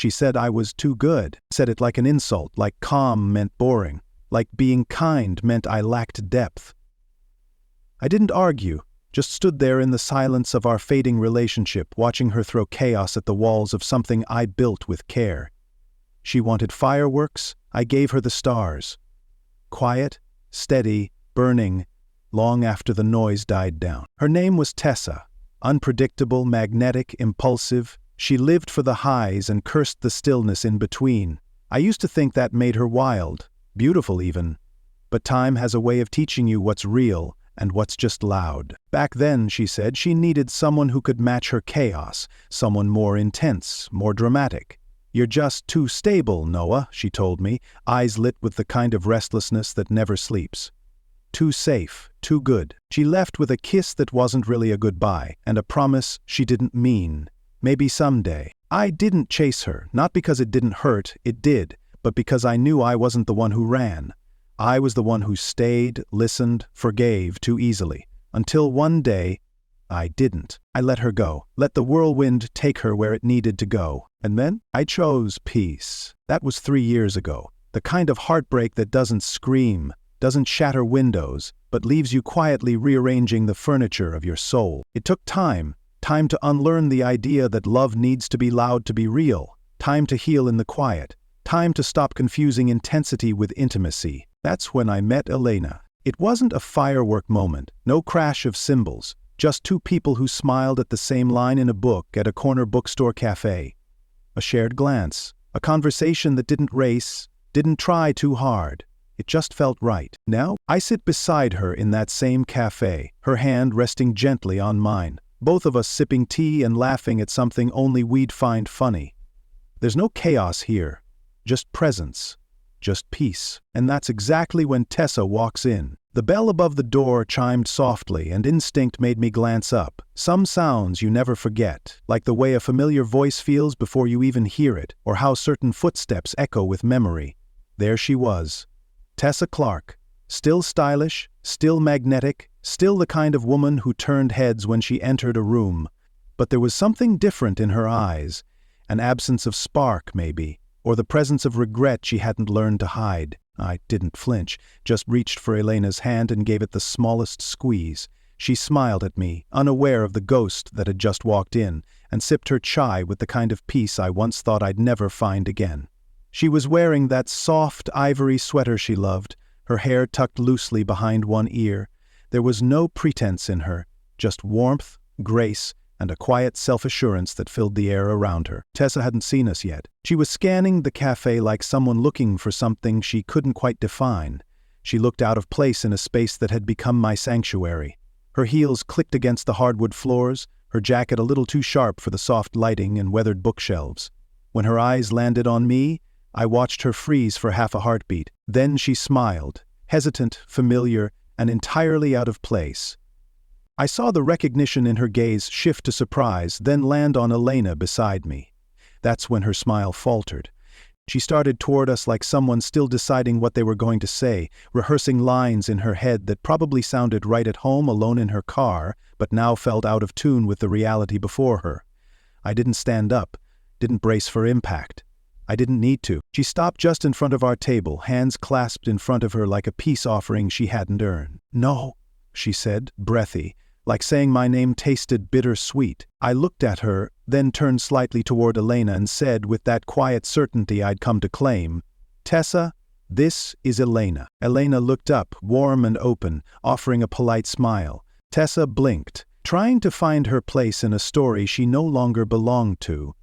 She said I was too good, said it like an insult, like calm meant boring, like being kind meant I lacked depth. I didn't argue, just stood there in the silence of our fading relationship, watching her throw chaos at the walls of something I built with care. She wanted fireworks, I gave her the stars. Quiet, steady, burning, long after the noise died down. Her name was Tessa. Unpredictable, magnetic, impulsive. She lived for the highs and cursed the stillness in between. I used to think that made her wild, beautiful even. But time has a way of teaching you what's real and what's just loud. Back then, she said, she needed someone who could match her chaos, someone more intense, more dramatic. You're just too stable, Noah, she told me, eyes lit with the kind of restlessness that never sleeps. Too safe, too good. She left with a kiss that wasn't really a goodbye, and a promise she didn't mean. Maybe someday. I didn't chase her, not because it didn't hurt, it did, but because I knew I wasn't the one who ran. I was the one who stayed, listened, forgave too easily. Until one day, I didn't. I let her go, let the whirlwind take her where it needed to go. And then, I chose peace. That was 3 years ago. The kind of heartbreak that doesn't scream, doesn't shatter windows, but leaves you quietly rearranging the furniture of your soul. It took time to unlearn the idea that love needs to be loud to be real, time to heal in the quiet, time to stop confusing intensity with intimacy. That's when I met Elena. It wasn't a firework moment, no crash of cymbals, just two people who smiled at the same line in a book at a corner bookstore cafe. A shared glance, a conversation that didn't race, didn't try too hard. It just felt right. Now, I sit beside her in that same cafe, her hand resting gently on mine, both of us sipping tea and laughing at something only we'd find funny. There's no chaos here, just presence, just peace. And that's exactly when Tessa walks in. The bell above the door chimed softly, and instinct made me glance up. Some sounds you never forget, like the way a familiar voice feels before you even hear it, or how certain footsteps echo with memory. There she was. Tessa Clark, still stylish, still magnetic, still the kind of woman who turned heads when she entered a room. But there was something different in her eyes, an absence of spark maybe, or the presence of regret she hadn't learned to hide. I didn't flinch, just reached for Elena's hand and gave it the smallest squeeze. She smiled at me, unaware of the ghost that had just walked in, and sipped her chai with the kind of peace I once thought I'd never find again. She was wearing that soft ivory sweater she loved, her hair tucked loosely behind one ear. There was no pretense in her, just warmth, grace, and a quiet self-assurance that filled the air around her. Tessa hadn't seen us yet. She was scanning the cafe like someone looking for something she couldn't quite define. She looked out of place in a space that had become my sanctuary. Her heels clicked against the hardwood floors, her jacket a little too sharp for the soft lighting and weathered bookshelves. When her eyes landed on me, I watched her freeze for half a heartbeat. Then she smiled, hesitant, familiar, and entirely out of place. I saw the recognition in her gaze shift to surprise, then land on Elena beside me. That's when her smile faltered. She started toward us like someone still deciding what they were going to say, rehearsing lines in her head that probably sounded right at home alone in her car, but now felt out of tune with the reality before her. I didn't stand up, didn't brace for impact. I didn't need to. She stopped just in front of our table, hands clasped in front of her like a peace offering she hadn't earned. "No," she said, breathy, like saying my name tasted bitter-sweet. I looked at her, then turned slightly toward Elena and said with that quiet certainty I'd come to claim, "Tessa, this is Elena." Elena looked up, warm and open, offering a polite smile. Tessa blinked, trying to find her place in a story she no longer belonged to.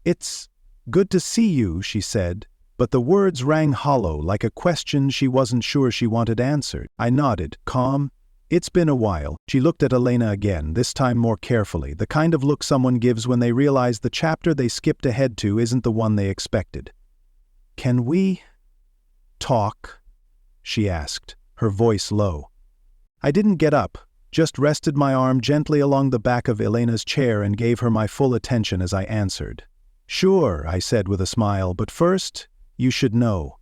"It's good to see you," she said, but the words rang hollow, like a question she wasn't sure she wanted answered. I nodded, calm. "It's been a while." She looked at Elena again, this time more carefully, the kind of look someone gives when they realize the chapter they skipped ahead to isn't the one they expected. "Can we talk?" she asked, her voice low. I didn't get up, just rested my arm gently along the back of Elena's chair and gave her my full attention as I answered. "Sure," I said with a smile, "but first, you should know.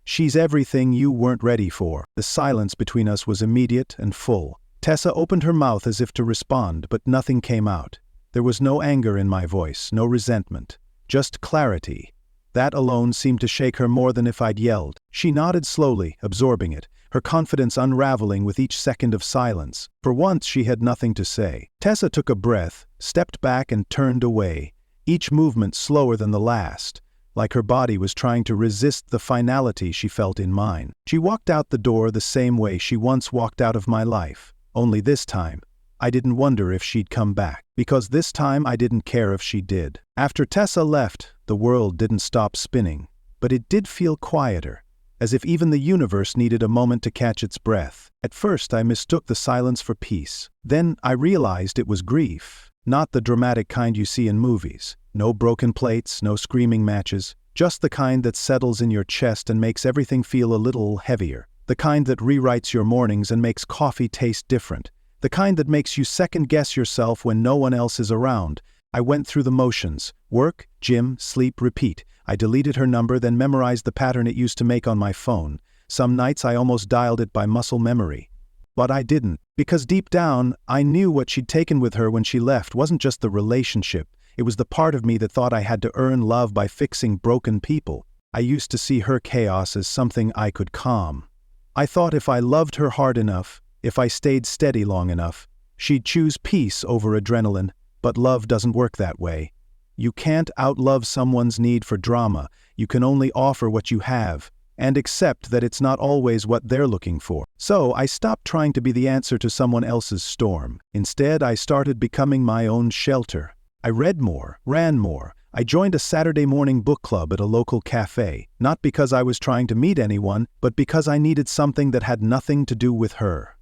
She's everything you weren't ready for." The silence between us was immediate and full. Tessa opened her mouth as if to respond, but nothing came out. There was no anger in my voice, no resentment, just clarity. That alone seemed to shake her more than if I'd yelled. She nodded slowly, absorbing it, her confidence unraveling with each second of silence. For once she had nothing to say. Tessa took a breath, stepped back and turned away, each movement slower than the last, like her body was trying to resist the finality she felt in mine. She walked out the door the same way she once walked out of my life, only this time, I didn't wonder if she'd come back, because this time I didn't care if she did. After Tessa left, the world didn't stop spinning, but it did feel quieter, as if even the universe needed a moment to catch its breath. At first I mistook the silence for peace. Then I realized it was grief, not the dramatic kind you see in movies. No broken plates, no screaming matches, just the kind that settles in your chest and makes everything feel a little heavier. The kind that rewrites your mornings and makes coffee taste different. The kind that makes you second-guess yourself when no one else is around. I went through the motions. Work, gym, sleep, repeat. I deleted her number, then memorized the pattern it used to make on my phone. Some nights I almost dialed it by muscle memory. But I didn't, because deep down, I knew what she'd taken with her when she left wasn't just the relationship. It was the part of me that thought I had to earn love by fixing broken people. I used to see her chaos as something I could calm. I thought if I loved her hard enough, if I stayed steady long enough, she'd choose peace over adrenaline. But love doesn't work that way. You can't outlove someone's need for drama. You can only offer what you have, and accept that it's not always what they're looking for. So I stopped trying to be the answer to someone else's storm. Instead, I started becoming my own shelter. I read more, ran more. I joined a Saturday morning book club at a local cafe, not because I was trying to meet anyone, but because I needed something that had nothing to do with her.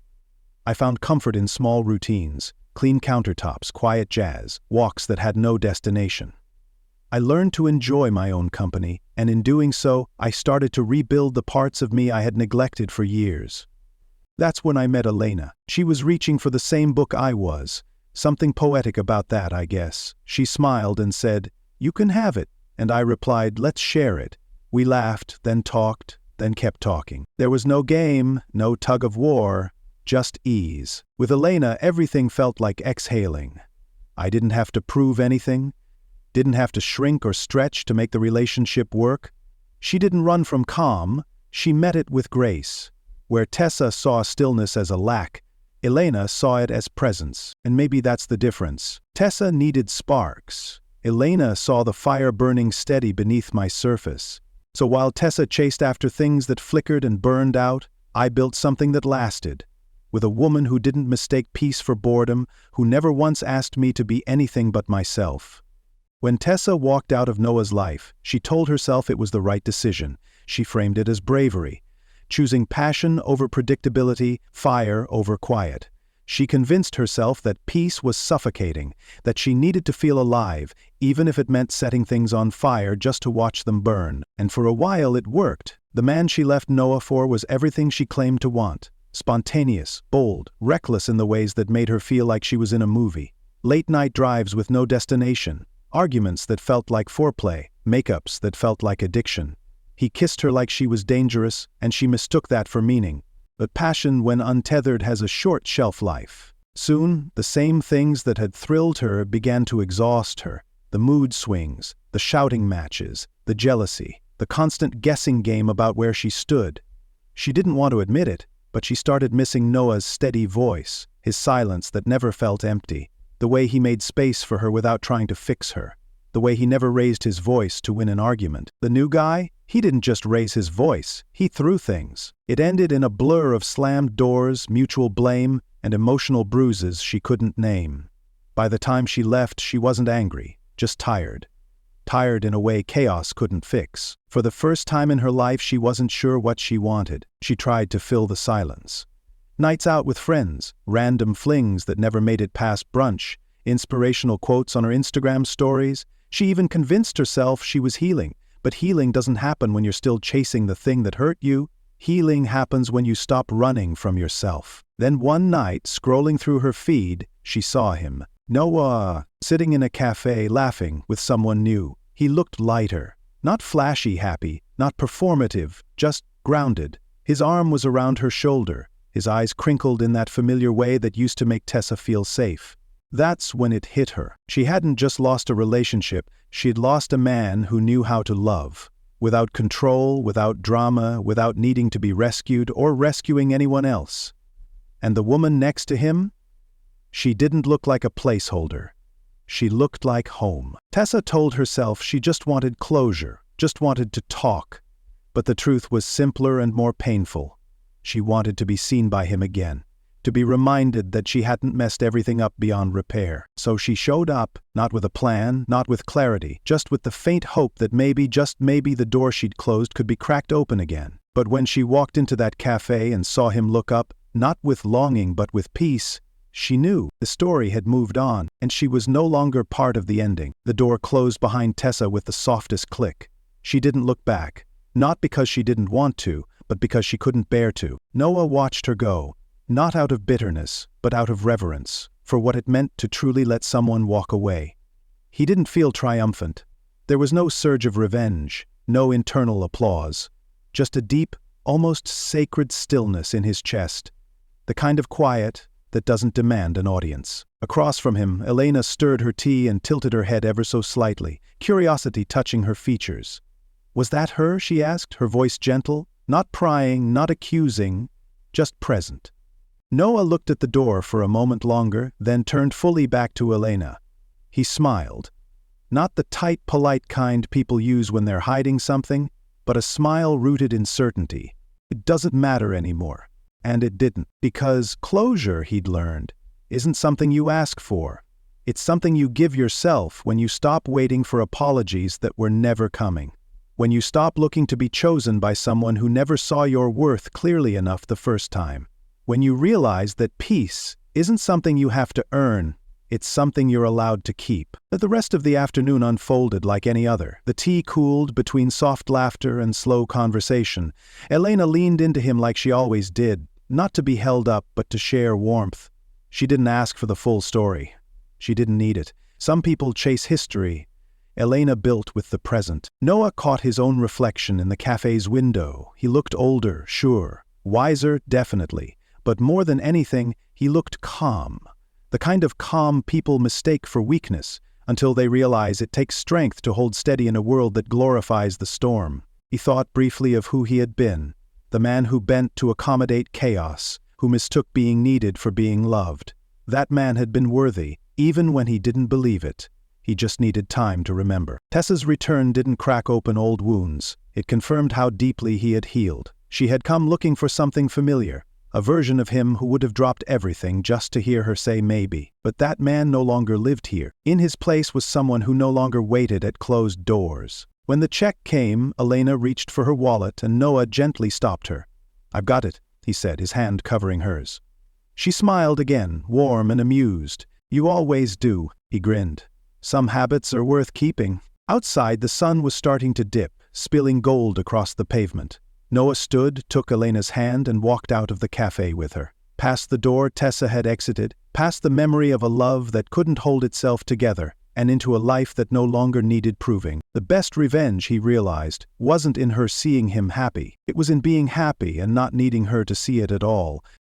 I found comfort in small routines, clean countertops, quiet jazz, walks that had no destination. I learned to enjoy my own company, and in doing so, I started to rebuild the parts of me I had neglected for years. That's when I met Elena. She was reaching for the same book I was. Something poetic about that, I guess. She smiled and said, "You can have it." And I replied, "Let's share it." We laughed, then talked, then kept talking. There was no game, no tug of war, just ease. With Elena, everything felt like exhaling. I didn't have to prove anything, didn't have to shrink or stretch to make the relationship work. She didn't run from calm, she met it with grace. Where Tessa saw stillness as a lack, Elena saw it as presence, and maybe that's the difference. Tessa needed sparks. Elena saw the fire burning steady beneath my surface. So while Tessa chased after things that flickered and burned out, I built something that lasted. With a woman who didn't mistake peace for boredom, who never once asked me to be anything but myself. When Tessa walked out of Noah's life, she told herself it was the right decision. She framed it as bravery, choosing passion over predictability, fire over quiet. She convinced herself that peace was suffocating, that she needed to feel alive, even if it meant setting things on fire just to watch them burn. And for a while it worked. The man she left Noah for was everything she claimed to want. Spontaneous, bold, reckless in the ways that made her feel like she was in a movie. Late-night drives with no destination. Arguments that felt like foreplay. Makeups that felt like addiction. He kissed her like she was dangerous, and she mistook that for meaning. But passion, when untethered, has a short shelf life. Soon, the same things that had thrilled her began to exhaust her. The mood swings, the shouting matches, the jealousy, the constant guessing game about where she stood. She didn't want to admit it, but she started missing Noah's steady voice, his silence that never felt empty, the way he made space for her without trying to fix her, the way he never raised his voice to win an argument. The new guy? He didn't just raise his voice, he threw things. It ended in a blur of slammed doors, mutual blame, and emotional bruises she couldn't name. By the time she left, she wasn't angry, just tired. Tired in a way chaos couldn't fix. For the first time in her life, she wasn't sure what she wanted. She tried to fill the silence. Nights out with friends, random flings that never made it past brunch, inspirational quotes on her Instagram stories. She even convinced herself she was healing. But healing doesn't happen when you're still chasing the thing that hurt you. Healing happens when you stop running from yourself. Then one night, scrolling through her feed, she saw him. Noah, sitting in a cafe laughing with someone new. He looked lighter. Not flashy happy, not performative, just grounded. His arm was around her shoulder, his eyes crinkled in that familiar way that used to make Tessa feel safe. That's when it hit her. She hadn't just lost a relationship, she'd lost a man who knew how to love. Without control, without drama, without needing to be rescued or rescuing anyone else. And the woman next to him? She didn't look like a placeholder. She looked like home. Tessa told herself she just wanted closure, just wanted to talk. But the truth was simpler and more painful. She wanted to be seen by him again, to be reminded that she hadn't messed everything up beyond repair. So she showed up, not with a plan, not with clarity, just with the faint hope that maybe, just maybe, the door she'd closed could be cracked open again. But when she walked into that cafe and saw him look up, not with longing but with peace, she knew the story had moved on, and she was no longer part of the ending. The door closed behind Tessa with the softest click. She didn't look back, not because she didn't want to, but because she couldn't bear to. Noah watched her go, not out of bitterness, but out of reverence, for what it meant to truly let someone walk away. He didn't feel triumphant. There was no surge of revenge, no internal applause, just a deep, almost sacred stillness in his chest, the kind of quiet that doesn't demand an audience. Across from him, Elena stirred her tea and tilted her head ever so slightly, curiosity touching her features. Was that her, she asked, her voice gentle, not prying, not accusing, just present. Noah looked at the door for a moment longer, then turned fully back to Elena. He smiled. Not the tight, polite kind people use when they're hiding something, but a smile rooted in certainty. It doesn't matter anymore. And it didn't, because closure, he'd learned, isn't something you ask for. It's something you give yourself when you stop waiting for apologies that were never coming. When you stop looking to be chosen by someone who never saw your worth clearly enough the first time. When you realize that peace isn't something you have to earn, it's something you're allowed to keep. The rest of the afternoon unfolded like any other. The tea cooled between soft laughter and slow conversation. Elena leaned into him like she always did, not to be held up but to share warmth. She didn't ask for the full story. She didn't need it. Some people chase history. Elena built with the present. Noah caught his own reflection in the cafe's window. He looked older, sure. Wiser, definitely. But more than anything, he looked calm. The kind of calm people mistake for weakness, until they realize it takes strength to hold steady in a world that glorifies the storm. He thought briefly of who he had been, the man who bent to accommodate chaos, who mistook being needed for being loved. That man had been worthy, even when he didn't believe it. He just needed time to remember. Tessa's return didn't crack open old wounds. It confirmed how deeply he had healed. She had come looking for something familiar, a version of him who would have dropped everything just to hear her say maybe. But that man no longer lived here. In his place was someone who no longer waited at closed doors. When the check came, Elena reached for her wallet and Noah gently stopped her. "I've got it," he said, his hand covering hers. She smiled again, warm and amused. "You always do," he grinned. "Some habits are worth keeping." Outside, the sun was starting to dip, spilling gold across the pavement. Noah stood, took Elena's hand and walked out of the cafe with her. Past the door Tessa had exited, past the memory of a love that couldn't hold itself together, and into a life that no longer needed proving. The best revenge, he realized, wasn't in her seeing him happy. It was in being happy and not needing her to see it at all.